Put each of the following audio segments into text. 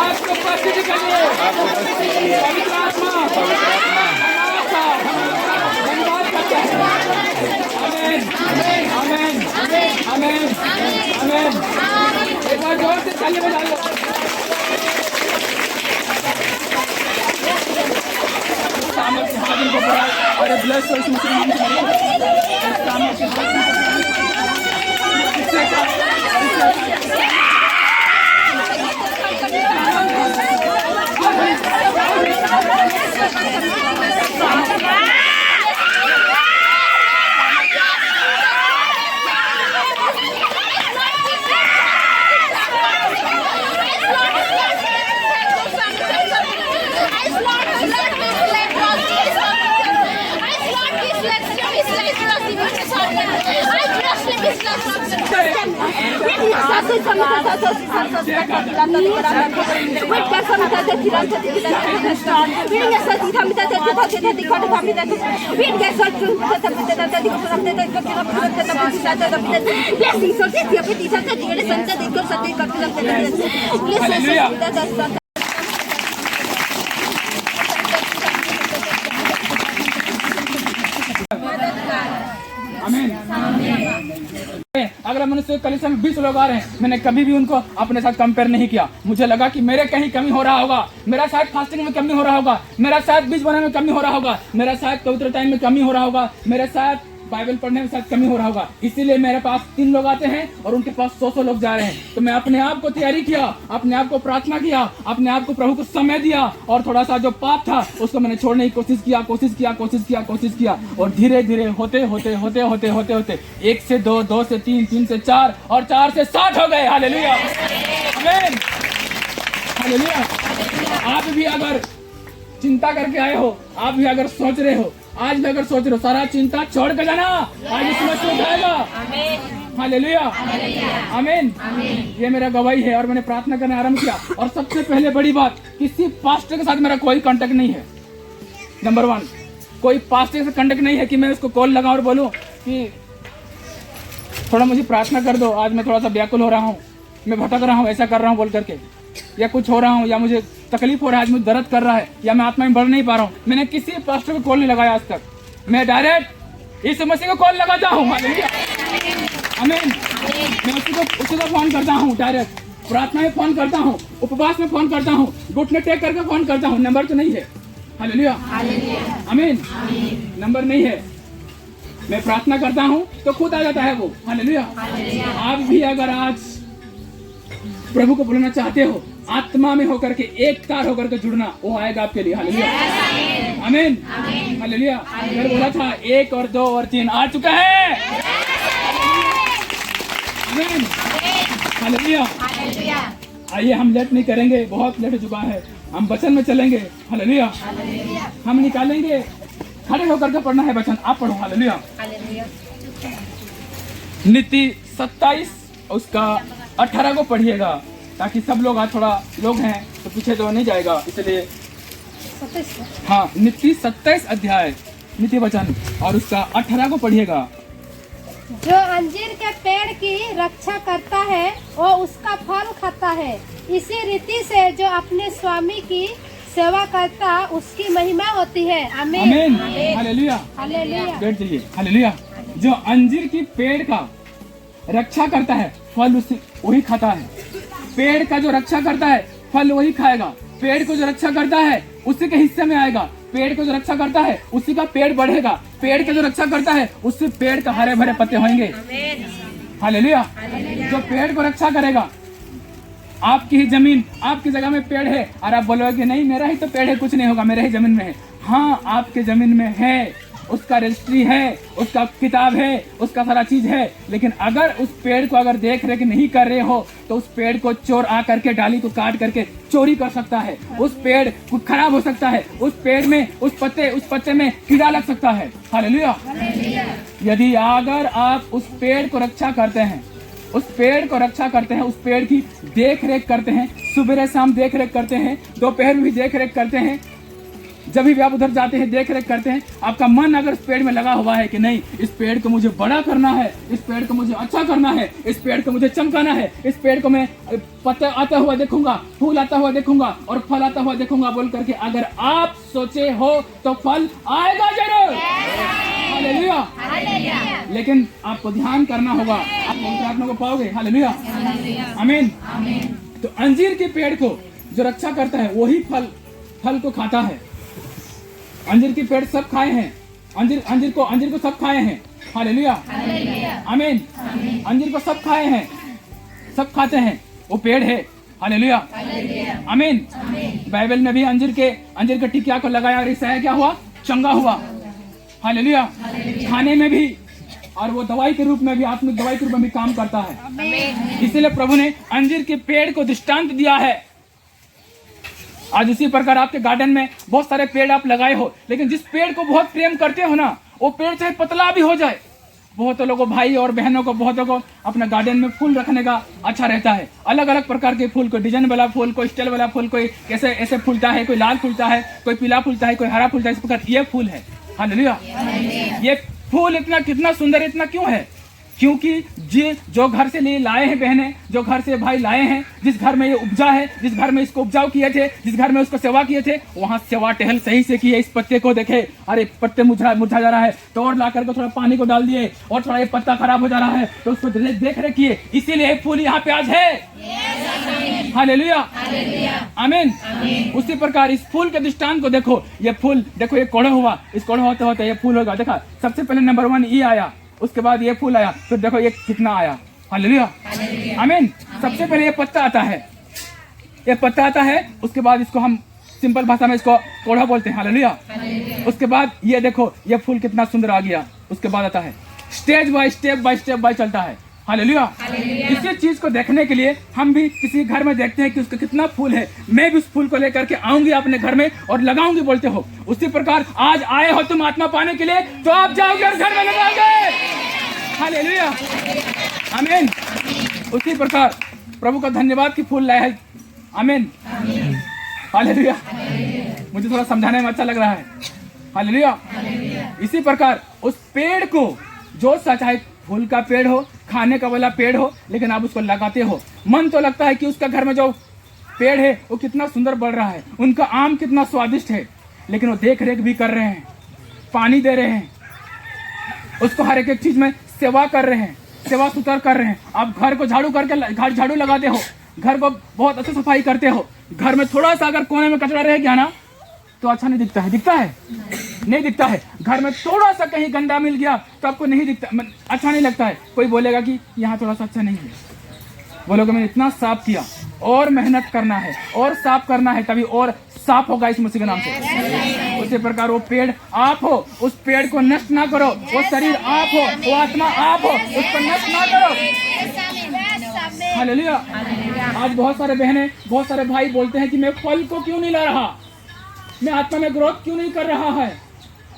आपको उपस्थिति के लिए पवित्र आत्मा धन्यवाद करते हैं। आमीन आमीन आमीन आमीन। एक बार जोर से ताली बजा लो। और ब्लेस हो इसमें अगला मनुष्य कलीसिया में 20 लोग आ रहे हैं, मैंने कभी भी उनको अपने साथ कंपेयर नहीं किया। मुझे लगा कि मेरे कहीं कमी हो रहा होगा, मेरा शायद फास्टिंग में कमी हो रहा होगा, मेरा शायद बीज बनाने में कमी हो रहा होगा, मेरा शायद पवित्र टाइम में कमी हो रहा होगा, मेरा शायद बाइबल पढ़ने में शायद कमी हो रहा होगा। इसीलिए मेरे पास 3 लोग आते हैं और उनके पास 100 लोग जा रहे हैं। तो मैं अपने आप को तैयारी किया, अपने आप को प्रार्थना किया, अपने आप को प्रभु को समय दिया और थोड़ा सा जो पाप था उसको मैंने छोड़ने की कोशिश किया और धीरे धीरे होते 1 से 2, 2 से 3, 3 से 4 और 4 से 60 हो गए। हालेलुया आमीन हालेलुया। आप भी अगर चिंता करके आए हो, आप भी अगर सोच रहे हो, आज भी अगर सोच रहे हो, सारा चिंता छोड़ कर जाना, आज इसमें से उठाएगा। हालेलुया आमीन। ये मेरा गवाही है और मैंने प्रार्थना करना आरंभ किया। और सबसे पहले बड़ी बात, किसी पास्टर के साथ मेरा कोई कांटेक्ट नहीं है। नंबर 1, कोई पास्टर से कांटेक्ट नहीं है कि मैं उसको कॉल लगाऊं और बोलूं कि थोड़ा मुझे प्रार्थना कर दो, आज मैं थोड़ा सा व्याकुल हो रहा हूँ, मैं भटक रहा हूँ, ऐसा कर रहा हूँ बोल करके, या कुछ हो रहा हूँ, या मुझे तकलीफ हो रहा है, आज मुझे दर्द कर रहा है, या मैं आत्मा में बढ़ नहीं पा रहा हूँ। मैंने किसी पास्टर को कॉल नहीं लगाया आज तक। मैं डायरेक्ट यीशु मसीह को कॉल लगाता हूँ। आमीन। मैं उसी को फोन करता हूँ, डायरेक्ट प्रार्थना में फोन करता हूँ, उपवास में फोन करता हूँ, घुटने टेक करके फोन करता हूँ। नंबर तो नहीं है। हालेलुया आमीन। नंबर नहीं है, मैं प्रार्थना करता हूँ तो खुद आ जाता है वो। हालेलुया। आप भी अगर आज प्रभु को बुलाना चाहते हो, आत्मा में होकर के एक तार होकर के जुड़ना, वो आएगा आपके लिए। हालेलुया आमीन हालेलुया। मैंने बोला था 1 और 2 और 3 आ चुका है। आमीन हालेलुया। आइए हम लेट नहीं करेंगे, बहुत लेट हो चुका है, हम वचन में चलेंगे। हालेलुया हम निकालेंगे, खड़े होकर के पढ़ना है वचन। आप पढ़ो। हालेलुया। नीति 27 उसका 18 को पढ़िएगा, ताकि सब लोग, आज थोड़ा लोग हैं तो पीछे तो नहीं जाएगा, इसलिए हाँ, नीति 27 अध्याय नीति वचन और उसका 18 को पढ़िएगा। जो अंजीर के पेड़ की रक्षा करता है वो उसका फल खाता है, इसी रीति से जो अपने स्वामी की सेवा करता उसकी महिमा होती है। आमीन हालेलुया हालेलुया। बैठ जाइए। हालेलुया। जो अंजीर की पेड़ का रक्षा करता है, फल उसी वही खाता है। पेड़ का जो रक्षा करता है, फल वही खाएगा। पेड़ को जो रक्षा करता है उसी के हिस्से में आएगा। पेड़ को जो रक्षा करता है उसी का पेड़ बढ़ेगा। पेड़ का जो रक्षा करता है उससे पेड़ का हरे भरे पत्ते होंगे। हालेलुया। जो पेड़ को रक्षा करेगा, आपकी ही जमीन, आपकी जगह में पेड़ है और आप बोलोगे कि नहीं मेरा ही तो पेड़ है, कुछ नहीं होगा, मेरे ही जमीन में है। हाँ, आपके जमीन में है, उसका रजिस्ट्री है, उसका किताब है, उसका सारा चीज है, लेकिन अगर उस पेड़ को अगर देख रेख नहीं कर रहे हो तो उस पेड़ को चोर आ करके डाली को काट करके चोरी कर सकता है। उस पेड़ खराब हो सकता है। उस पेड़ में उस पत्ते में कीड़ा लग सकता है। हालेलुया। यदि अगर आप उस पेड़ को रक्षा करते हैं, उस पेड़ को रक्षा करते हैं, उस पेड़ की देख रेख करते हैं, सुबह शाम देख रेख करते हैं, दोपहर में भी देख रेख करते हैं, जब भी आप उधर जाते हैं, देख रेख करते हैं, आपका मन अगर इस पेड़ में लगा हुआ है कि नहीं, इस पेड़ को मुझे बड़ा करना है, इस पेड़ को मुझे अच्छा करना है, इस पेड़ को मुझे चमकाना है, इस पेड़ को मैं पत्ता आता हुआ देखूंगा, फूल आता हुआ देखूंगा और फल आता हुआ देखूंगा बोल करके अगर आप सोचे हो तो फल आएगा जरूर। हालेलुया। लेकिन आपको ध्यान करना होगा, आप पवित्र आत्मा को पाओगे। हालेलुया, आमीन। तो अंजीर के पेड़ को जो रक्षा करता है वही फल को खाता है। अंजीर के पेड़ सब खाए हैं, अंजीर को सब खाए हैं। हालेलुया, आमीन। अंजीर को सब खाए हैं, सब खाते हैं, वो पेड़ है। हालेलुया, आमीन। बाइबल में भी अंजीर के टिकिया को लगाया और इससे क्या हुआ? चंगा हुआ। हालेलुया। खाने में भी और वो दवाई के रूप में भी, आत्मिक दवाई के रूप में भी काम करता है। इसीलिए प्रभु ने अंजीर के पेड़ को दृष्टांत दिया है। आज उसी प्रकार आपके गार्डन में बहुत सारे पेड़ आप लगाए हो, लेकिन जिस पेड़ को बहुत प्रेम करते हो ना, वो पेड़ चाहे पतला भी हो जाए। बहुत लोगों भाई और बहनों को, बहुतों को अपना गार्डन में फूल रखने का अच्छा रहता है। अलग अलग प्रकार के फूल, कोई डिजाइन वाला फूल, कोई स्टाइल वाला फूल, कोई कैसे ऐसे फूलता है, कोई लाल फूलता है, कोई पीला फूलता है, कोई हरा फूलता है। इस प्रकार ये फूल है। हालेलुया। ये फूल इतना सुंदर इतना क्यों है? क्योंकि जो घर से लिए लाए हैं बहनें, जो घर से भाई लाए हैं, जिस घर में ये उपजा है, जिस घर में इसको उपजाऊ किए थे, जिस घर में उसको सेवा किए थे, वहां सेवा टहल सही से किए। इस पत्ते को देखे, अरे पत्ते मुरझा जा रहा है, तो और ला करके थोड़ा पानी को डाल दिए, और थोड़ा ये पत्ता खराब हो जा रहा है तो उसको देख रेख किए, इसीलिए फूल यहाँ पे आज है। हालेलुया, आमीन। उसी प्रकार इस फूल के दृष्टांत को देखो। ये फूल देखो, ये कोड़ा हुआ, इस कोड़ा होते होते ये फूल होगा। देखा, सबसे पहले नंबर 1 ये आया, उसके बाद ये फूल आया, तो देखो ये कितना आया। हालेलुया, आमीन। सबसे पहले ये पत्ता आता है, ये पत्ता आता है, उसके बाद इसको हम सिंपल भाषा में इसको कोढ़ा बोलते हैं। हालेलुया। उसके बाद ये देखो, ये फूल कितना सुंदर आ गया। उसके बाद आता है स्टेप बाय स्टेप चलता है। हालेलुया। इसी चीज को देखने के लिए हम भी किसी घर में देखते हैं कि उसका कितना फूल है, मैं भी उस फूल को लेकर के आऊंगी अपने घर में और लगाऊंगी बोलते हो। उसी प्रकार आज आए हो तुम आत्मा पाने के लिए, तो आप जाओगे और घर में लगाओगे। हालेलुया, आमीन। उसी प्रकार प्रभु का धन्यवाद कि फूल लाए है। आमीन, हालेलुया। मुझे थोड़ा समझाने में अच्छा लग रहा है। हालेलुया। इसी प्रकार उस पेड़ को जो चाहे फूल का पेड़ हो, खाने का वाला पेड़ हो, लेकिन आप उसको लगाते हो, मन तो लगता है कि उसका घर में जो पेड़ है वो कितना सुंदर बढ़ रहा है, उनका आम कितना स्वादिष्ट है, लेकिन वो देख रेख भी कर रहे हैं, पानी दे रहे हैं, उसको हर एक चीज में सेवा कर रहे हैं, सेवा सुतर कर रहे हैं। आप घर को झाड़ू लगाते हो, घर को बहुत अच्छी सफाई करते हो, घर में थोड़ा सा अगर कोने में कचरा रह गया ना तो अच्छा नहीं दिखता है। दिखता है? नहीं दिखता है। घर में थोड़ा सा कहीं गंदा मिल गया तो आपको नहीं दिखता, अच्छा नहीं लगता है। कोई बोलेगा कि यहाँ थोड़ा सा अच्छा नहीं है, बोलोगे मैंने इतना साफ किया, और मेहनत करना है और साफ करना है, तभी और साफ होगा इस मसीह के नाम से। उसी प्रकार वो पेड़ आप हो, उस पेड़ को नष्ट ना करो। वो शरीर आप हो, वो आत्मा आप हो, उसको नष्ट ना करो। हालेलुया। आज बहुत सारे बहनें, बहुत सारे भाई बोलते हैं कि मैं फल को क्यों नहीं ला रहा, मैं आत्मा में ग्रोथ क्यों नहीं कर रहा है,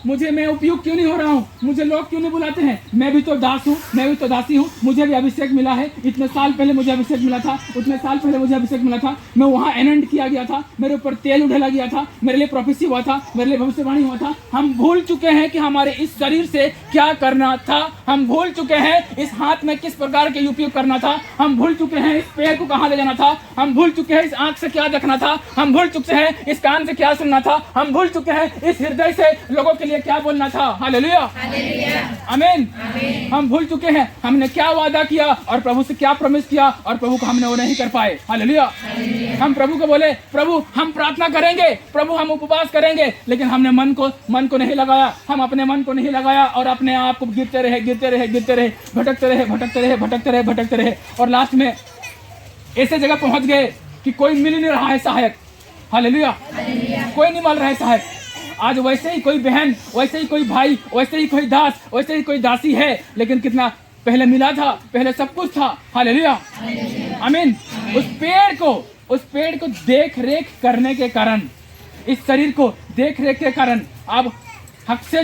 मैं उपयुक्त क्यों नहीं हो रहा हूँ, मुझे लोग क्यों नहीं बुलाते हैं। मैं भी तो दास हूँ, मैं भी तो दासी हूँ, मुझे भी अभिषेक मिला है। इतने साल पहले मुझे अभिषेक मिला था, उतने साल पहले मुझे अभिषेक मिला था, मैं वहाँ एनंड किया गया था, मेरे ऊपर तेल उड़ेला गया था, मेरे लिए प्रोफेसी हुआ था, मेरे लिए भविष्यवाणी हुआ था। हम भूल चुके हैं कि हमारे इस शरीर से क्या करना था, हम भूल चुके हैं इस हाथ में किस प्रकार के उपयोग करना था, हम भूल चुके हैं इस पैर को कहाँ ले जाना था, हम भूल चुके हैं इस आंख से क्या देखना था, हम भूल चुके हैं इस कान से क्या सुनना था, हम भूल चुके हैं इस हृदय से लोगों के लिए क्या बोलना था। हालेलुया, आमीन। हम भूल चुके हैं हमने क्या वादा किया और प्रभु से क्या प्रॉमिस किया, और प्रभु को हमने वो नहीं कर पाए। हालेलुया। हम प्रभु को बोले प्रभु हम प्रार्थना करेंगे, प्रभु हम उपवास करेंगे, लेकिन हमने मन को नहीं लगाया, हम अपने मन को नहीं लगाया और अपने आप को गिरते रहे, भटकते रहे और लास्ट में ऐसे जगह पहुंच गए कि कोई मिल नहीं रहा है सहायक। हालेलुया। कोई नहीं मिल रहा है सहायक। आज वैसे ही कोई बहन, वैसे ही कोई भाई, वैसे ही कोई दास, वैसे ही कोई दासी है, लेकिन कितना पहले मिला था, पहले सब कुछ था। हालेलुया, आमीन। उस पेड़ को देख रेख करने के कारण, इस शरीर को देख रेख के कारण अब हक से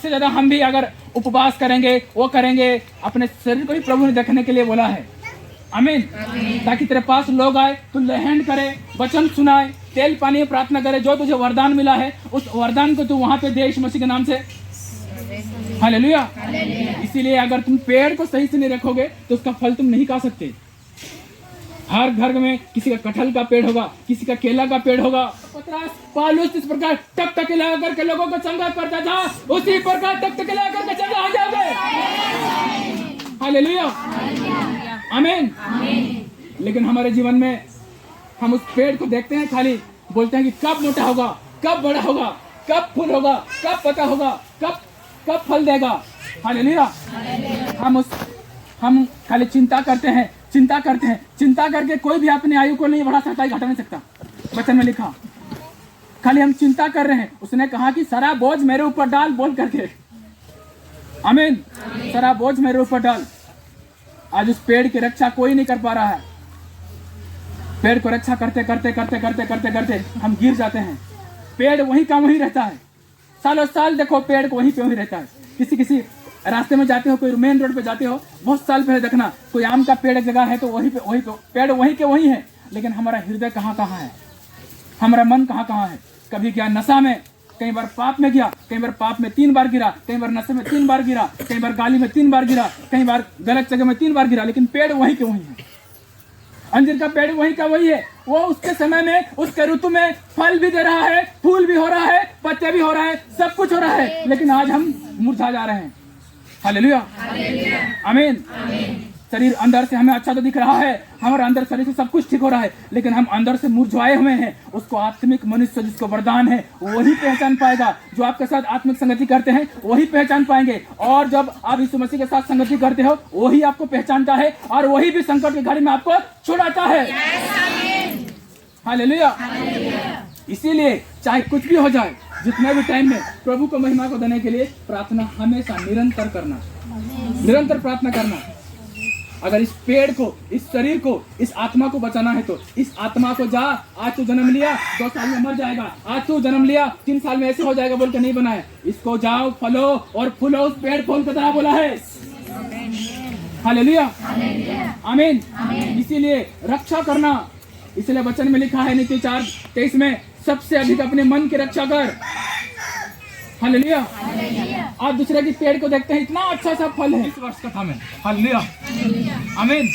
ज्यादा हम भी अगर उपवास करेंगे, वो करेंगे, अपने शरीर को भी प्रभु ने देखने के लिए बोला है। आमीन। ताकि तेरे पास लोग आए तो लहन करे, वचन सुनाए, तेल पानी में प्रार्थना करे, जो तुझे वरदान मिला है उस वरदान को तू वहां पे दे यीशु मसीह के नाम से। हालेलुया। इसीलिए अगर तुम पेड़ को सही से नहीं रखोगे तो उसका फल तुम नहीं खा सकते। हर घर में किसी का कटहल का पेड़ होगा, किसी का केला का पेड़ होगा। पतरस पौलुस इस प्रकार टकटकी लगा करके लोगों को चंगा करता था, उसी प्रकार टकटकी लगा करके चंगा हो जाओगे। हालेलुया, आमीन। लेकिन हमारे जीवन में हम उस पेड़ को देखते हैं, खाली बोलते हैं कि कब मोटा होगा, कब बड़ा होगा, कब फूल होगा, कब पता होगा, कब फल देगा। हालेलुया। हम खाली चिंता करते हैं, चिंता करके कोई भी अपनी आयु को नहीं बढ़ा सकता, घटा नहीं सकता। वचन में लिखा, खाली हम चिंता कर रहे हैं। उसने कहा कि सारा बोझ मेरे ऊपर डाल, बोल करके। आमीन। सारा बोझ मेरे ऊपर डाल। आज उस पेड़ की रक्षा कोई नहीं कर पा रहा है। पेड़ को रक्षा करते हम गिर जाते हैं। पेड़ वहीं का वहीं रहता है, सालों साल देखो पेड़ को वहीं पे वहीं रहता है। किसी रास्ते में जाते हो, कोई मेन रोड पे जाते हो, बहुत साल पहले देखना कोई आम का पेड़ एक जगह है तो वहीं पे पेड़ वहीं के वहीं है, लेकिन हमारा हृदय कहाँ है, हमारा मन कहाँ है। कभी क्या नशा में, कई बार पाप में गया, कई बार पाप में 3 बार गिरा, कई बार नशे में 3 बार गिरा, कई बार गाली में 3 बार गिरा, कई बार गलत जगह में 3 बार गिरा, लेकिन पेड़ वहीं के वहीं है। अंजीर का पेड़ वहीं का वही है। वो उसके समय में, उसके ऋतु में फल भी दे रहा है, फूल भी हो रहा है, पत्ते भी हो रहा है, सब कुछ हो रहा है, लेकिन आज हम मुरझा जा रहे हैं। हालेलुया, आमीन। शरीर अंदर से हमें अच्छा तो दिख रहा है, हमारे अंदर शरीर से सब कुछ ठीक हो रहा है, लेकिन हम अंदर से मुरझाए हुए हैं। उसको आत्मिक मनुष्य जिसको वरदान है वही पहचान पाएगा। जो आपके साथ आत्मिक संगति करते हैं वही पहचान पाएंगे, और जब आप यीशु मसीह के साथ संगति करते हो वही आपको पहचानता है, और वही भी संकट की घड़ी में आपको छुड़ाता है। हालेलुया। इसीलिए चाहे कुछ भी हो जाए, जितने भी टाइम में प्रभु को महिमा को देने के लिए प्रार्थना हमेशा निरंतर करना, निरंतर प्रार्थना करना। अगर इस पेड़ को, इस शरीर को, इस आत्मा को बचाना है तो इस आत्मा को जा, आज तू जन्म लिया 2 साल में मर जाएगा, आज तू जन्म लिया 3 साल में ऐसे हो जाएगा बोल के नहीं बनाए। इसको जाओ फलो और फूलो, उस पेड़ फूल की तरह बोला है। हालेलुया, आमीन। इसीलिए रक्षा करना, इसलिए वचन में लिखा है नीति 4:23 में, सबसे अधिक अपने मन की रक्षा कर। हालेलुया। आप दूसरे की पेड़ को देखते हैं, इतना अच्छा सा फल है। 30 वर्ष का था मैं। हालेलुया, आमीन।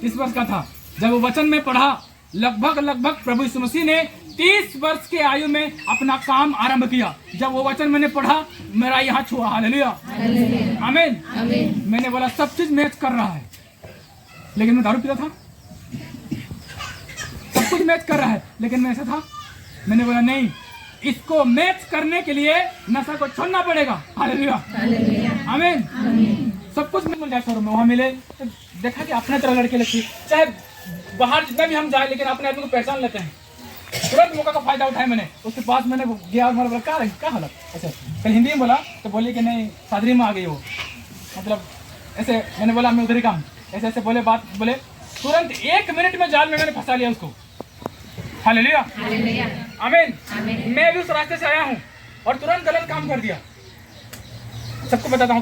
30 वर्ष का था जब वो वचन में पढ़ा। लगभग प्रभु यीशु मसीह ने 30 वर्ष के आयु में अपना काम आरंभ किया। जब वो वचन मैंने पढ़ा, मेरा यहाँ छुआ। हालेलुया, आमीन। मैंने बोला सब चीज मैच कर रहा है, लेकिन मैं दारू पीता था। सब कुछ मैच कर रहा है, लेकिन मैं ऐसा था। मैंने बोला नहीं, इसको मैच करने के लिए नशा को छोड़ना पड़ेगा। हालेलुया, आमीन। सब कुछ मिल जाए शोरूम में, वहां मिले तो देखा कि अपने तरह लड़के लगती, चाहे बाहर जितना भी हम जाए, लेकिन अपने आदमी को पहचान लेते हैं। तुरंत मौका का फायदा उठाया मैंने। उसके पास मैंने गया और मैंने बोला क्या हालत, ऐसे कल हिंदी में बोला तो बोली कि नहीं सादरी में आ गई वो, मतलब ऐसे। मैंने बोला मैं उधर ही काम, ऐसे बोले बात बोले, तुरंत 1 मिनट में जाल में मैंने फंसा लिया उसको। हालेलुया, आमीन। मैं भी उस रास्ते से आया हूँ और तुरंत गलत काम कर दिया। सबको बताता हूँ,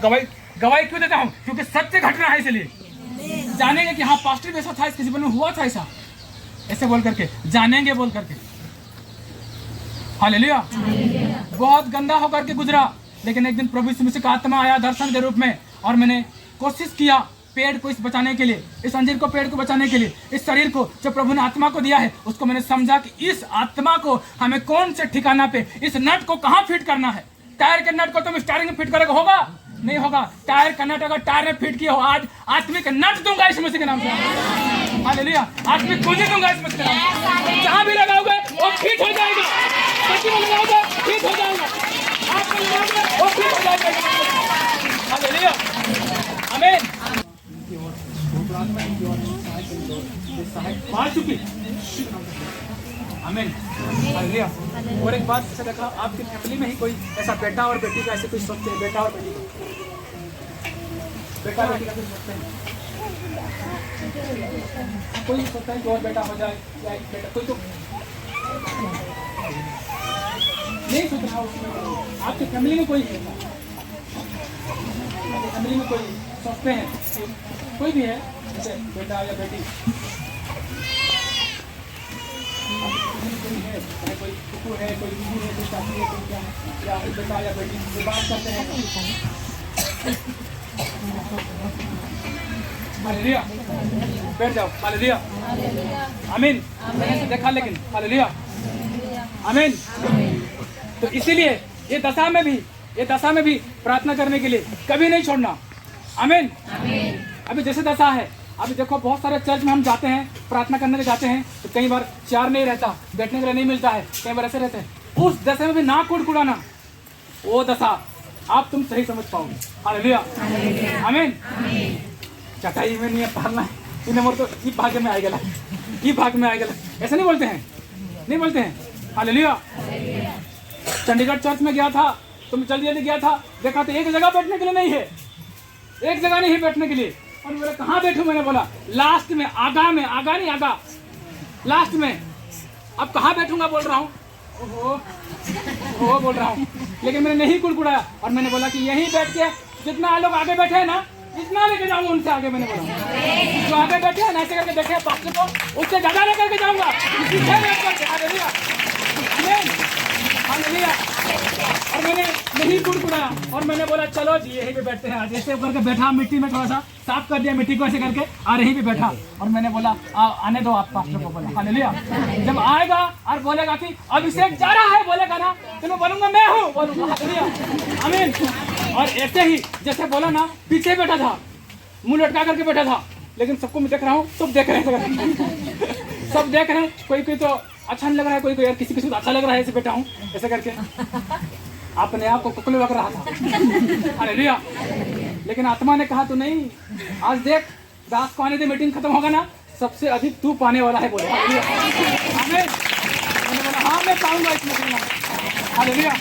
गवाही क्यों देता हूँ, क्योंकि सत्य घटना है, इसलिए जानेंगे कि हाँ पास्टर भी ऐसा था, इसके जीवन में हुआ था ऐसा, ऐसे बोल करके जानेंगे, बोल करके। हालेलुया। बहुत गंदा होकर के गुजरा, लेकिन एक दिन प्रभु यीशु मसीह का आत्मा आया दर्शन के रूप में, और मैंने कोशिश किया पेड़ को इस बचाने के लिए, इस अंजीर को पेड़ को बचाने के लिए, इस शरीर को जो प्रभु ने आत्मा को दिया है उसको मैंने समझा कि इस आत्मा को हमें कौन से ठिकाना पे, इस नट को कहाँ फिट करना है। टायर के नट को तुम स्टारिंग में फिट करेगा, होगा नहीं होगा। टायर का नट अगर टायर में फिट किया हो, आज आत्मिक नट दूंगा इस मसीह के नाम से। हालेलुया, आत्मिक कुंजी दूंगा इस मसीह के नाम से। जहाँ भी लगाओगे वो फिट हो जाएगा, पट्टी में लगाओगे फिट हो जाएगा, आप में लगाओगे वो फिट हो जाएगा। हालेलुया, आमीन। आमीन, हालेलुया। और एक बात से देखा, आपकी फैमिली में ही कोई ऐसा बेटा और बेटी का ऐसे कोई सोचते हैं, बेटा और बेटी को, बेटा बेटी का कोई सोचते हैं, कोई सोचता है कि और बेटा हो जाए या एक बेटा, कोई तो नहीं सोच रहा उसमें। आपकी फैमिली में कोई, आपकी फैमिली में कोई सोचते हैं, कोई भी है जैसे बेटा या बेटी, कोई है, चाहे कोई कुकुर है, कोई बीवी है, कोई चाची है, कोई क्या है, या बेटा या बेटी से बात करते हैं। हालेलुया, बैठ जाओ। हालेलुया, आमीन। मैंने तो देखा लेकिन हालेलुया, आमीन। तो इसीलिए ये दशा में भी प्रार्थना करने के लिए कभी नहीं छोड़ना। आमीन। अभी जैसे दशा है, अभी देखो बहुत सारे चर्च में हम जाते हैं, प्रार्थना करने के जाते हैं, तो कई बार चेयर नहीं रहता, बैठने के लिए नहीं मिलता है, कई बार ऐसे रहते हैं। उस दशा में भी ना कुड़कुड़ाना, वो दशा आप तुम सही समझ पाओगे। हालेलुया, आमीन। चटाई में नहीं पालना है, इन्हें मोर तो ई भाग्य में आएगा, ई भाग में आएगा, ऐसे नहीं बोलते हैं, नहीं बोलते हैं। हालेलुया। चंडीगढ़ चर्च में गया था, तुम जल्दी गया था, देखा तो एक जगह बैठने के लिए नहीं है, एक जगह नहीं है बैठने के लिए। और बोला कहाँ बैठूं, मैंने बोला लास्ट में, आगा में, आगा नहीं आगा, लास्ट में। अब कहाँ बैठूंगा बोल रहा हूँ, ओहो बोल रहा हूँ, लेकिन मैंने नहीं कुड़कुड़ाया और मैंने बोला कि यहीं बैठ के जितना लोग आगे बैठे हैं ना, इतना लेके जाऊंगा उनसे आगे। मैंने बोला जो आगे बैठे हैं ना, ऐसे करके देखे पास्टर को, उससे ज्यादा लेकर के जाऊंगा। और मैंने नहीं कुड़कुड़ाया और मैंने बोला चलो जी यहीं पे बैठते हैं आज। ऐसे करके बैठा, मिट्टी में थोड़ा सा साफ कर दिया मिट्टी को ऐसे करके, और यहीं पे बैठा। और मैंने बोला आने दो आप पास्टर को, बोला हालेलुया। जब आएगा और बोलेगा कि अभिषेक जा रहा है, बोलेगा ना, तो मैं बोलूंगा मैं हूँ, बोलूंगा हालेलुया, आमीन। और ऐसे ही जैसे बोला ना, पीछे बैठा था, मुंह लटका करके बैठा था, लेकिन सबको मैं देख रहा हूँ, सब देख रहे हैं, सब देख रहे हैं। कोई कोई तो अच्छा नहीं लग रहा है, कोई कोई यार किसी किसी को अच्छा लग रहा है, ऐसे बैठा हूँ ऐसे करके, अपने आप को कुकले लग रहा था। हालेलुया। लेकिन आत्मा ने कहा तो नहीं, आज देख दास को आने दे, मीटिंग खत्म होगा ना, सबसे अधिक तू पाने वाला है, बोले हालेलुया, आमीन। मैंने बोला हाँ मैं पाऊंगा इस मीटिंग में, हालेलुया,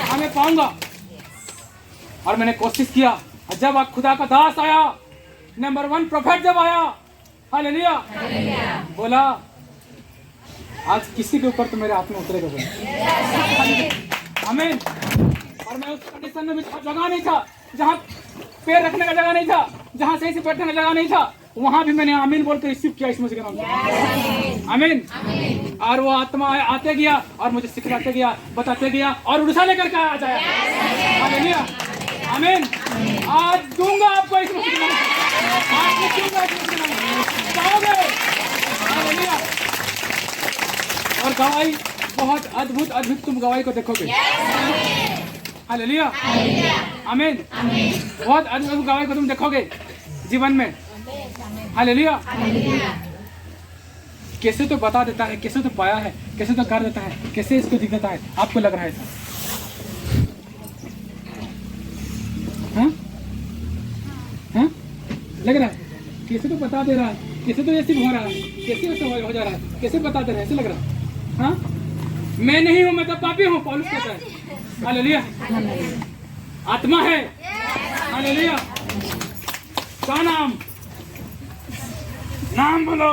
हाँ मैं पाऊंगा। और मैंने कोशिश किया, जब खुदा का दास आया, नंबर 1 प्रोफेट जब आया, हालेलुया, बोला आज किसी के ऊपर तो मेरे हाथ में उतरेगा, बोले आमीन। और मैं उस कंडीशन में भी जगह नहीं था, जहाँ पैर रखने का जगह नहीं था, जहाँ सही से बैठने का जगह नहीं था, वहां भी मैंने आमीन बोल के रिसीव किया इस मसीह के नाम से, आमीन। और वो आत्मा आते गया और मुझे सिखाते गया, बताते गया और उड़सा लेकर के आ जाए, हालेलुया, आमीन। आज दूंगा आपको इस मसीह के नाम से, आज दूंगा इस मसीह के नाम से, पाओगे, हालेलुया। और गवाही बहुत अद्भुत तुम गवाही को देखोगे, हालेलुया, आमीन। बहुत अद्भुत गवाही को तुम देखोगे जीवन में, हालेलुया। कैसे तो बता देता है, कैसे तो पाया है, कैसे तो कर देता है, कैसे इसको दिखाता है, आपको लग रहा है ऐसा, हाँ हाँ लग रहा है, कैसे तो बता दे रहा है, कैसे तो ऐसे हो रहा है, कैसे हो जा रहा है, कैसे बता दे रहा है, ऐसे लग रहा है, हाँ। मैं नहीं हूँ, मैं तो पापी हूँ, पौलुस कहता है, हालेलुया। आत्मा है, हालेलुया। क्या नाम, नाम बोलो,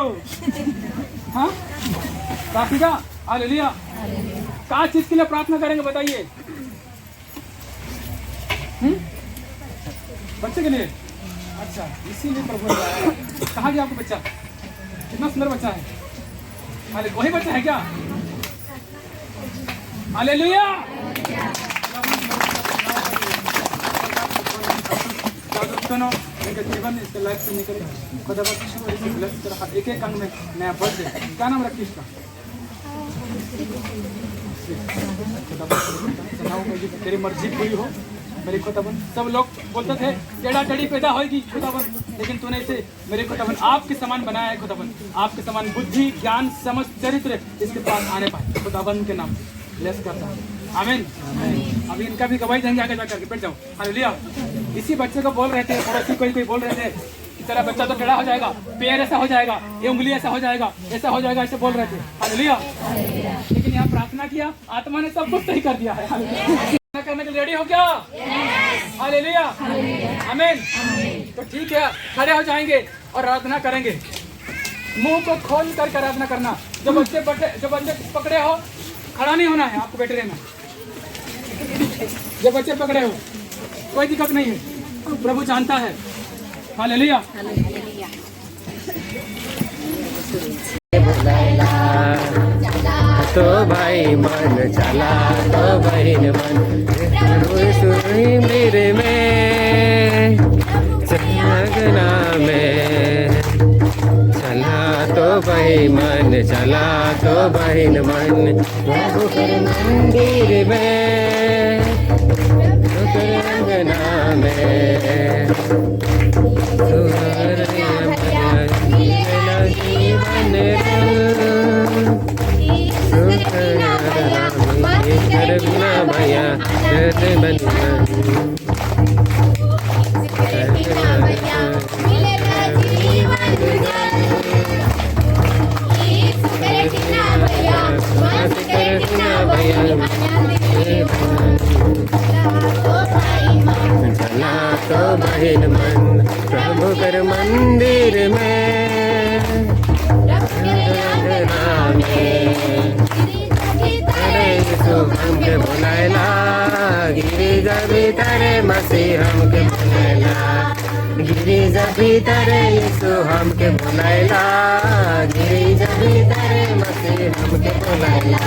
हाँ काफी का, हालेलुया। क्या चीज के लिए प्रार्थना करेंगे बताइए, बच्चे के लिए, अच्छा इसीलिए प्रभु कहा गया आपको बच्चा, कितना सुंदर बच्चा है, हाले वही बच्चा है क्या, हालेलुया। सुनो, इनका जीवन इसके लाइफ से निकले, खुदा एक एक अंग में नया बढ़ जाए। क्या नाम रखी इसका, तेरी मर्जी पूरी हो मेरी खुदाबंद। सब लोग बोलते थे टेढ़ा टेढ़ी पैदा होगी खुदाबंद, लेकिन तूने इसे मेरे खुदाबंद आपके समान बनाया है खुदाबंद, आपके समान बुद्धि ज्ञान समझ चरित्र इसके पास आने पाए खुदाबंद के नाम ब्लेस करता हूं, आमीन। अभी इनका भी गवाही देंगे आगे जाकर के, बैठ जाओ, हालेलुया। इसी बच्चे को बोल रहे थे, पड़ोसी कोई बोल रहे थे तेरा बच्चा तो टेढ़ा हो जाएगा, पैर ऐसा हो जाएगा, ये उंगली ऐसा हो जाएगा, ऐसा हो जाएगा, ऐसे बोल रहे थे, हालेलुया। लेकिन यहाँ प्रार्थना किया, आत्मा ने सब कुछ सही कर दिया है, हालेलुया। करने के लिए रेडी हो क्या, हालेलुया, आमीन। तो ठीक है, खड़े हो जाएंगे और आराधना करेंगे, मुंह को खोल कर आराधना करना। जो बच्चे पकड़े हो, खड़ा नहीं होना है, आपको बैठे रहना। जो बच्चे पकड़े हो कोई दिक्कत नहीं है, प्रभु जानता है, हालेलुया। तो भाई मन, चला तो बहन मन, सुनी मेरे में लगना में, चला तो भाई मन, चला तो बहन मन, प्रभु कर मंदिर में, लगना में, जीवन भैया चला तो बहन मन, प्रभु कर मंदिर में, हमके बुलायला गिरिजा भीतरे मसीह हमके बुलायला, गिरिजा भीतरे यीशु हमके बुलायला, गिरिजा भीतरे मसीह हमके बुलायला,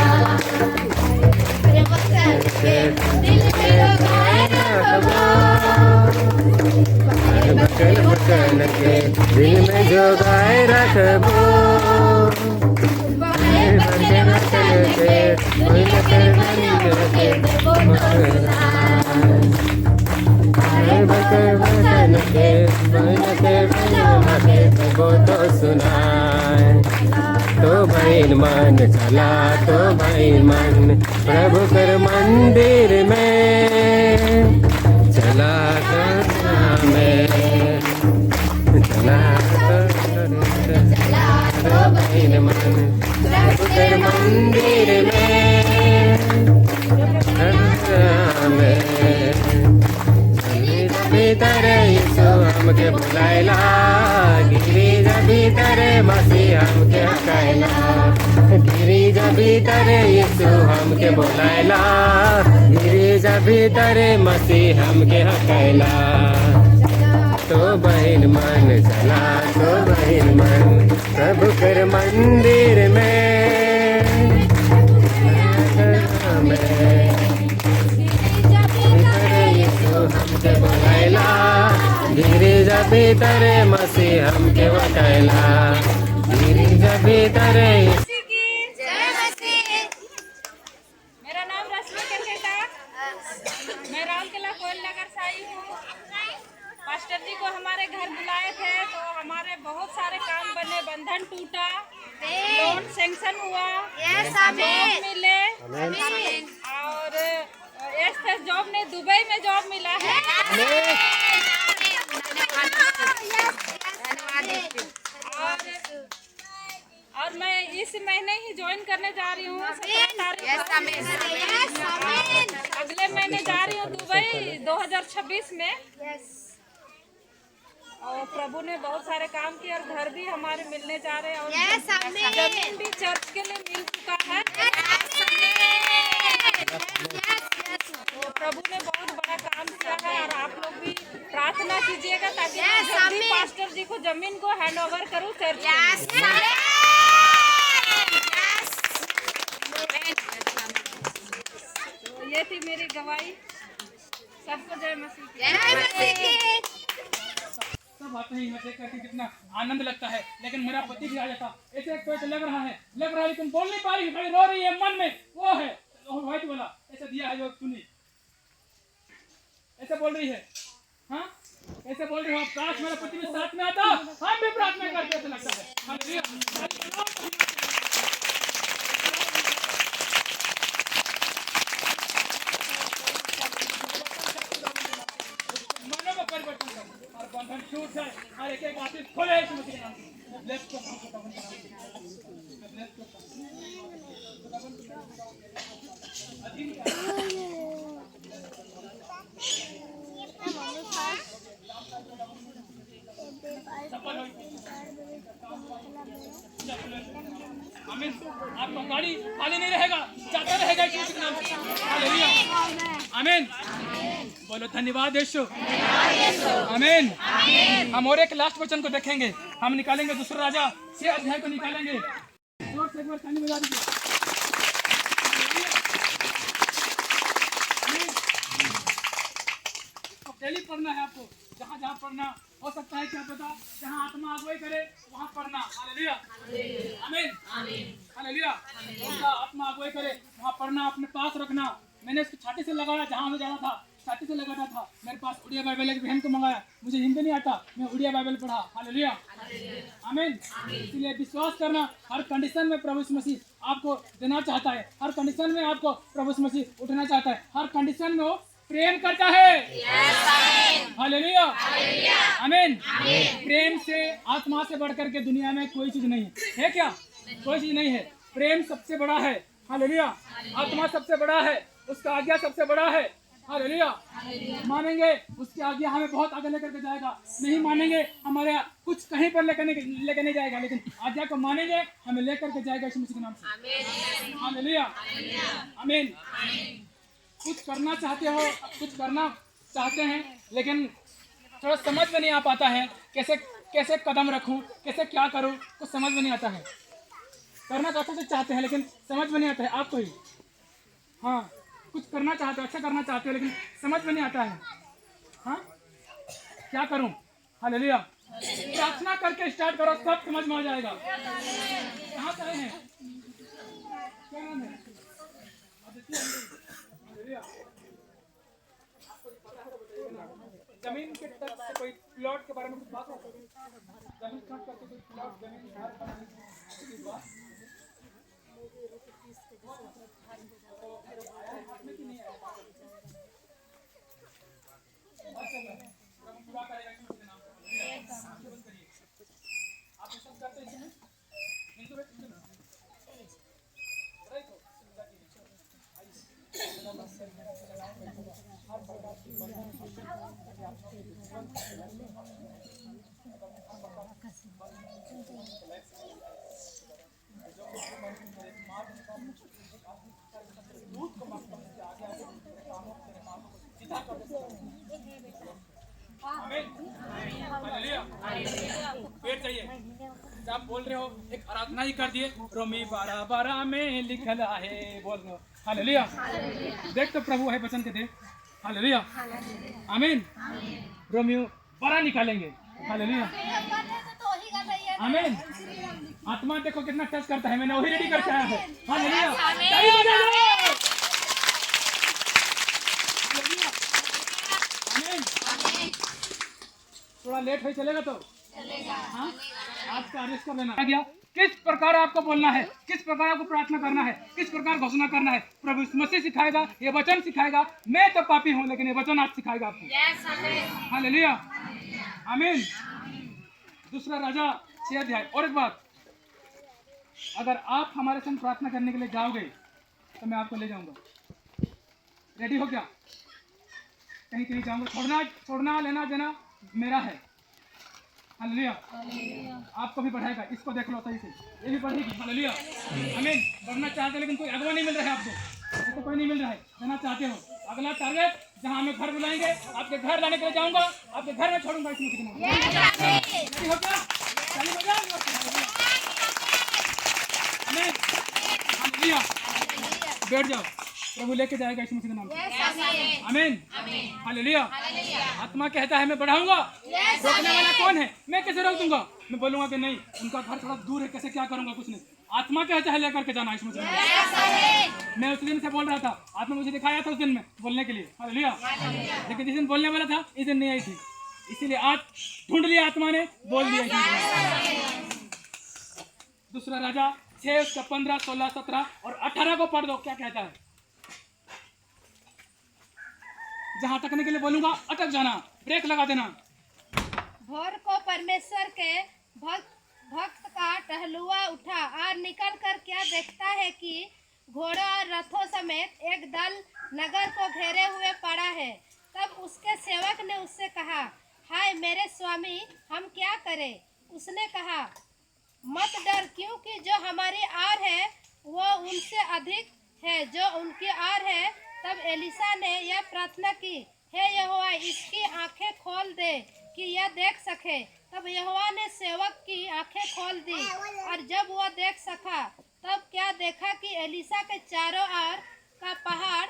बकल बकल के दिल में जो गाय रखबो, तो सुनाए तो बहन मन, चला तो बहन मन, प्रभु कर मंदिर में, चला में, चला तो बहन मन, प्रभु कर मंदिर में, भीतर यीशु हमके बुलायला, गिरिजा भीतर मसीह हमके हकायला, गिरिजा भीतर यीशु हमके बुलायला, गिरिजा भीतर मसीह हमके हकायला, तो बहन मन, चला तो बहन मन, प्रभु कर मंदिर में, हमके बुलायला, गिरिजा भीतर मसीह हमके वकायला, गिरिजा भीतर। मेरा नाम रश्मि करकेटा, मैं रामकिला कोयल नगर से आई हूँ। पास्टर जी को हमारे घर बुलाए थे तो हमारे बहुत सारे काम बने, बंधन टूटा, लोन सैंक्शन हुआ, जॉब मिले, और एस जॉब ने दुबई में जॉब मिला है, और मैं इस महीने ही ज्वाइन करने जा रही हूँ, 17 तारीख, अगले महीने जा रही हूँ दुबई 2026 में। और प्रभु ने बहुत सारे काम किए और घर भी हमारे मिलने जा रहे हैं, और जमीन भी चर्च के लिए मिल चुका है। तो प्रभु ने बहुत बड़ा काम किया है, और आप लोग भी प्रार्थना कीजिएगा ताकि मैं जल्दी पास्टर जी को जमीन को हैंड ओवर करूँ चर्च। तो ये थी मेरी गवाही। सबको जय मसीह। सब आते हैं मैं देख करके कितना आनंद लगता है, लेकिन मेरा पति भी आ जाता, ऐसे एक लग रहा है लेकिन बोल नहीं पा रही, बड़ी रो रही है मन में, वो है व्हाइट वाला, ऐसा दिया है जो सुनी, ऐसे बोल रही है, हाँ ऐसे बोल रही हो, काश मेरा पति भी साथ में आता, हम भी प्रार्थना करते, ऐसा लगता है। मनों का परिवर्तन करो और बंधन छूट जाए, और एक आशीष खोले यीशु मसीह के नाम से। ब्लेस को आमीन। आपका गाड़ी खाली नहीं रहेगा, जाता रहेगा यीशु के नाम से। हालेलुया, आमीन। बोलो धन्यवाद यीशु, आमीन। हम और एक लास्ट वचन को देखेंगे, हम निकालेंगे दूसरा राजा 6 अध्याय को निकालेंगे। जोर से एक बार ताली बजा दीजिए। पढ़ना है आपको, जहाँ जहाँ पढ़ना हो सकता है, क्या पता जहाँ आत्मा अगुवाई करे वहाँ पढ़ना। हालेलुया, आमीन, हालेलुया। जहाँ आत्मा अगुवाई करे वहाँ पढ़ना, अपने पास रखना। मैंने इसको छाती से लगाया, जहाँ मैं जाना था छाती से लगाता था। मेरे पास उड़िया बाइबल एक बहन को मंगाया, मुझे हिंदी नहीं आता, मैं उड़िया बाइबल पढ़ा। हालेलुया, आमीन। इसलिए विश्वास करना, हर कंडीशन में प्रभु यीशु मसीह आपको देना चाहता है, हर कंडीशन में आपको प्रभु यीशु मसीह उठना चाहता है, हर कंडीशन में वो प्रेम करता है। हालेलुया, आमीन। प्रेम से, आत्मा से बढ़कर के दुनिया में कोई चीज नहीं है क्या? कोई चीज नहीं है। प्रेम सबसे बड़ा है। हालेलुया, आत्मा सबसे बड़ा है, उसका आज्ञा सबसे बड़ा है। हालेलुया, मानेंगे उसकी आज्ञा हमें बहुत आगे लेकर के जाएगा, नहीं मानेंगे हमारे कुछ कहीं पर लेकर नहीं जाएगा, लेकिन आज्ञा को मानेंगे हमें लेकर के जाएगा यीशु मसीह के नाम से। हालेलुया, आमीन। कुछ करना चाहते हो, कुछ करना चाहते हैं, लेकिन थोड़ा समझ में नहीं आ पाता है, कैसे कैसे कदम रखूं, कैसे क्या करूं, कुछ समझ में नहीं आता है। करना तो चाहते हैं लेकिन समझ में नहीं आता है आपको ही। हाँ, कुछ करना चाहते हो, अच्छा करना चाहते हो, लेकिन समझ में नहीं आता है। हाँ, क्या करूं? हालेलुया, प्रार्थना करके स्टार्ट करो, सब समझ में आ जाएगा। कहाँ से आए हैं? क्या नाम है? हालेलुया। जमीन के तट से कोई प्लॉट के बारे में कुछ बात है? जमीन तट करके कोई प्लॉट, जमीन घर बनाने की बात? आप सब करते हैं हिंदू में? पेड़ चाहिए, आप बोल रहे हो, एक आराधना ही कर दिए, रोमी 12:12 में लिखल है, बोल रहे हो। हालेलुया, देख तो प्रभु है वचन के दे। हालेलुया, आमीन। रोमियो 12 निकालेंगे। हालेलुया, आमीन। आत्मा देखो कितना टच करता है, मैंने वही रेडी करके आया है। हालेलुया, आमीन। थोड़ा लेट हो चलेगा तो चलेगा। हाँ, आज का अरेस्ट कर लेना गया। किस प्रकार आपको बोलना है, किस प्रकार आपको प्रार्थना करना है, किस प्रकार घोषणा करना है, प्रभु यीशु मसीह सिखाएगा, ये वचन सिखाएगा। मैं तो पापी हूँ, लेकिन ये वचन आज सिखाएगा आपको। हालेलुया, आमीन। दूसरा राजा 6 अध्याय। और एक बात, अगर आप हमारे संग प्रार्थना करने के लिए जाओगे तो मैं आपको ले जाऊंगा। रेडी हो क्या? कहीं कहीं जाऊंगा, छोड़ना लेना देना मेरा है। हालेलुया, आपको भी बढ़ाएगा। इसको देख लो सही से, ये भी बढ़ेगी। हालेलुया, आमीन। बढ़ना चाहते लेकिन कोई अगवा नहीं मिल रहा है आपको, ऐसा कोई नहीं मिल रहा है। जाना चाहते हो, अगला टारगेट जहाँ हमें घर बुलाएंगे, आपके घर लाने के लिए जाऊंगा, आपके घर में छोड़ूंगा। इसमें हो क्या? चालू हो जाएगा। आमीन, हालेलुया। बैठ जाओ, प्रभु लेके जाएगा यीशु मसीह के नाम से। आमीन, हालेलुया। आत्मा कहता है मैं बढ़ाऊंगा, रोकने वाला कौन है? मैं कैसे रोक दूंगा? मैं बोलूंगा कि नहीं, उनका घर थोड़ा दूर है, कैसे क्या करूंगा? कुछ नहीं। आत्मा कहता है लेकर के जाना यीशु मसीह। मैं उस दिन से बोल रहा था, आत्मा मुझे दिखाया था उस दिन में बोलने के लिए। हालेलुया, लेकिन जिस दिन बोलने वाला था इस दिन नहीं आई थी, इसीलिए आज ढूंढ लिया, आत्मा ने बोल दिया। दूसरा राजा 6 उसका 15, 16, 17 और 18 को पढ़ दो, क्या कहता है? जहाँ अटकने के लिए बोलूंगा अटक जाना, ब्रेक लगा देना। भोर को परमेश्वर के भक्त का टहलुआ उठा और निकल कर क्या देखता है कि घोड़ों और रथों समेत एक दल नगर को घेरे हुए पड़ा है। तब उसके सेवक ने उससे कहा, हाय मेरे स्वामी, हम क्या करें? उसने कहा, मत डर, क्योंकि जो हमारी आर है वो उनसे अधिक है जो उनकी आर है। तब एलिशा ने यह प्रार्थना की, हे यहोवा, इसकी आंखें खोल दे कि यह देख सके। तब यहोवा ने सेवक की आंखें खोल दी, और जब वह देख सका तब क्या देखा कि एलिशा के चारों ओर का पहाड़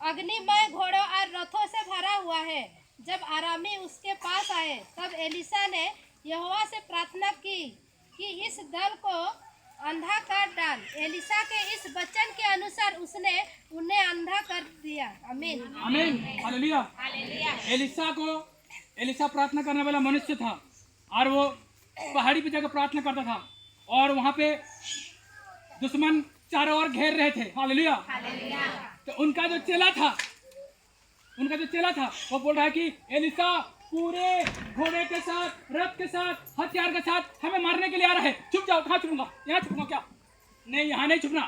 अग्निमय घोड़ों और रथों से भरा हुआ है। जब आरामी उसके पास आए तब एलिशा ने यहोवा से प्रार्थना की कि इस दल को अंधा कर डाल। एलिशा के इस वचन के अनुसार उसने उन्हें अंधा कर दिया। आमीन आमीन हालेलुया। एलिशा प्रार्थना करने वाला मनुष्य था और वो पहाड़ी पे जाकर प्रार्थना करता था और वहाँ पे दुश्मन चारों ओर घेर रहे थे। हालेलुया। तो उनका जो चेला था वो बोल रहा है कि एलिशा पूरे घोड़े के साथ, रथ के साथ, हथियार के साथ हमें मारने के लिए आ रहा है। चुप जाओ। कहाँ छुपूंगा? यहाँ छुपूंगा क्या? नहीं, यहाँ नहीं छुपना।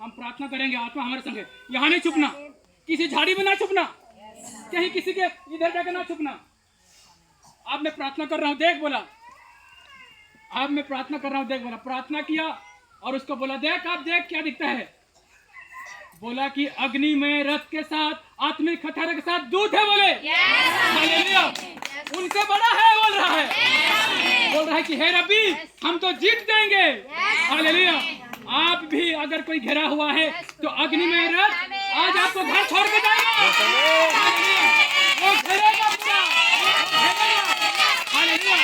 हम प्रार्थना करेंगे, आत्मा हमारे संग है। यहाँ नहीं छुपना, किसी झाड़ी में ना छुपना, कहीं किसी के इधर जाकर ना छुपना। अब मैं प्रार्थना कर रहा हूँ, देख बोला। अब मैं प्रार्थना कर रहा हूँ, देख बोला। प्रार्थना किया और उसको बोला, देख आप देख क्या दिखता है। बोला कि अग्नि में रथ के साथ, आत्मिक हथियार के साथ दूत है। बोले हालेलुया। उनसे बड़ा है बोल रहा है कि हे रब्बी हम तो जीत देंगे। हालेलुया। आप भी अगर कोई घिरा हुआ है तो अग्नि में रथ आज आपको घर छोड़ के जाएगा। वो घेरेगा पूरा। हालेलुया।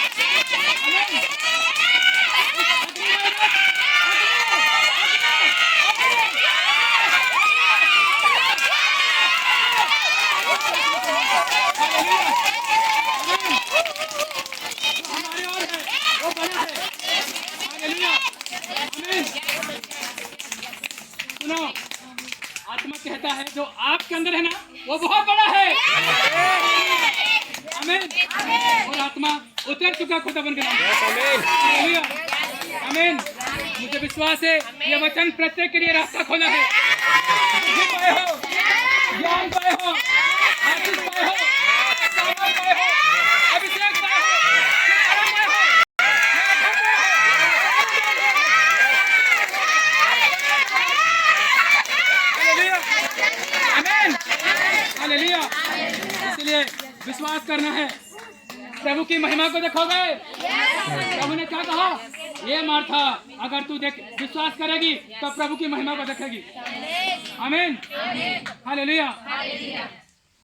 सुनो, आत्मा कहता है जो आपके अंदर है ना वो बहुत बड़ा है। आमीन। और आत्मा उतर चुका खुदा बनकर। आमीन। मुझे विश्वास है ये वचन प्रत्येक के लिए रास्ता खोला है। पाए हो, ज्ञान पाए हो, आशीष पाए हो, सामर्थ पाए हो, अभिषेक पाए हो, हालेलुया। इसलिए विश्वास करना है। प्रभु की महिमा को देखोगे। प्रभु ने क्या कहा? ये मार्था अगर तू विश्वास करेगी तो प्रभु की महिमा को देखेगी। आमीन हालेलुया।